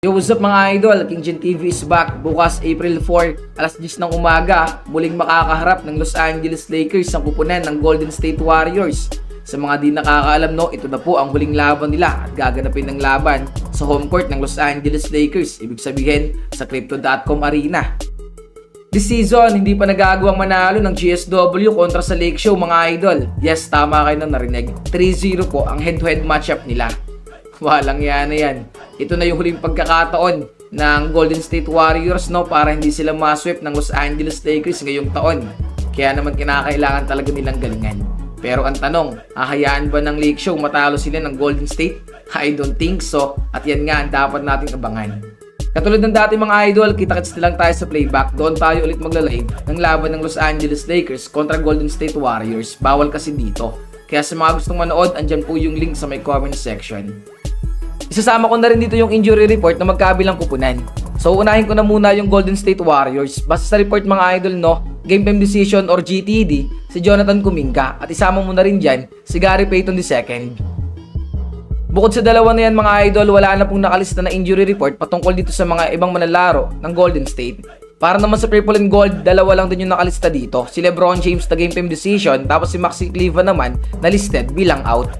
Yo, what's up mga idol? King Jen TV is back. Bukas April 4, alas 10 ng umaga, muling makakaharap ng Los Angeles Lakers ang kupunan ng Golden State Warriors. Sa mga di nakakaalam, no, ito na po ang huling laban nila at gaganapin ng laban sa home court ng Los Angeles Lakers, ibig sabihin sa Crypto.com Arena. This season, hindi pa nagagawang manalo ng GSW kontra sa Lake Show mga idol. Yes, tama kayo na narinig. 3-0 po ang head-to-head matchup nila. Walang yan na yan. Ito na yung huling pagkakataon ng Golden State Warriors, no, para hindi sila masweep ng Los Angeles Lakers ngayong taon. Kaya naman kinakailangan talaga nilang galingan. Pero ang tanong, hahayaan ba ng Lake Show matalo sila ng Golden State? I don't think so. At yan nga ang dapat nating abangan. Katulad ng dati mga idol, kita-kits na lang tayo sa playback. Doon tayo ulit magla-live ng laban ng Los Angeles Lakers kontra Golden State Warriors. Bawal kasi dito. Kaya sa mga gustong manood, andyan po yung link sa may comment section. Isasama ko na rin dito yung injury report na magkabilang kupunan. So unahin ko na muna yung Golden State Warriors. Basta sa report mga idol, no, game time decision or GTD, si Jonathan Kuminga. At isama mo na rin dyan si Gary Payton II. Bukod sa dalawa na yan mga idol, wala na pong nakalista na injury report patungkol dito sa mga ibang manlalaro ng Golden State. Para naman sa Purple and Gold, dalawa lang din yung nakalista dito. Si LeBron James na game time decision, tapos si Maxi Kleber naman na listed bilang out.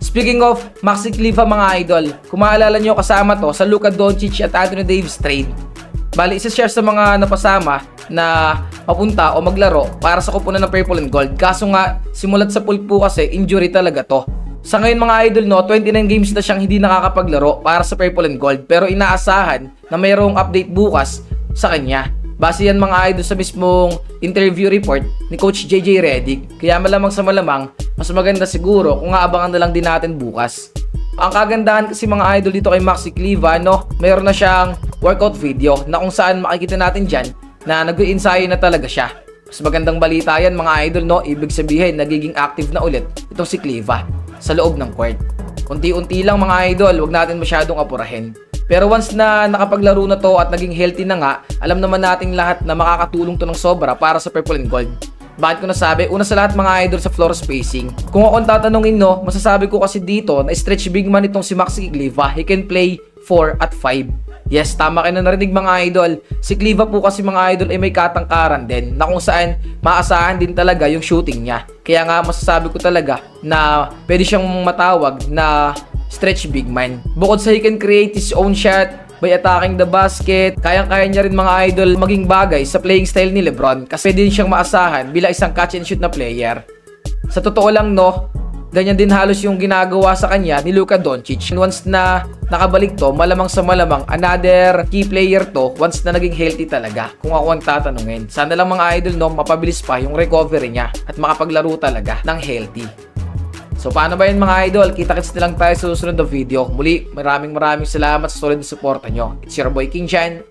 Speaking of Maxi Kleber mga idol, kung maalala nyo kasama to sa Luka Doncic at Anthony Davis trade. Bali, isa-share sa mga napasama na papunta o maglaro para sa kupunan ng Purple and Gold. Kaso nga, simulat sa pool po kasi, injury talaga to. Sa ngayon mga idol, no, 29 games na siyang hindi nakakapaglaro para sa Purple and Gold. Pero inaasahan na mayroong update bukas sa kanya. Base yan mga idol sa mismong interview report ni Coach JJ Redick. Kaya malamang sa malamang, mas maganda siguro kung aabangan na lang din natin bukas. Ang kagandahan kasi mga idol dito kay Maxi Kleber, no, mayroon na siyang workout video na kung saan makikita natin dyan na nag-i-ensayo na talaga siya. Mas magandang balita yan mga idol, no, ibig sabihin nagiging active na ulit itong si Kleber sa loob ng court. Unti-unti lang mga idol, wag natin masyadong apurahin. Pero once na nakapaglaro na to at naging healthy na nga, alam naman nating lahat na makakatulong to ng sobra para sa Purple and Gold. Bakit ko nasabi? Una sa lahat mga idol sa floor spacing. Kung akong tatanungin, no, masasabi ko kasi dito na stretch big man itong si Maxi Kleber. He can play 4 at 5. Yes, tama kayo na narinig mga idol. Si Kleber po kasi mga idol ay may katangkaran din na kung saan maasahan din talaga yung shooting niya. Kaya nga masasabi ko talaga na pwede siyang matawag na stretch big man. Bukod sa he can create his own shot by attacking the basket, kayang-kaya niya rin mga idol maging bagay sa playing style ni LeBron kasi pwede din siyang maasahan bilang isang catch and shoot na player. Sa totoo lang, no, ganyan din halos yung ginagawa sa kanya ni Luka Doncic. Once na nakabalik to, malamang sa malamang another key player to once na naging healthy talaga. Kung ako ang tatanungin, sana lang mga idol, no, mapabilis pa yung recovery niya at makapaglaro talaga ng healthy. So paano ba yun mga idol? Kita-kits na lang tayo sa susunod na video. Muli, maraming salamat sa solid na suporta nyo. It's your boy King Jen.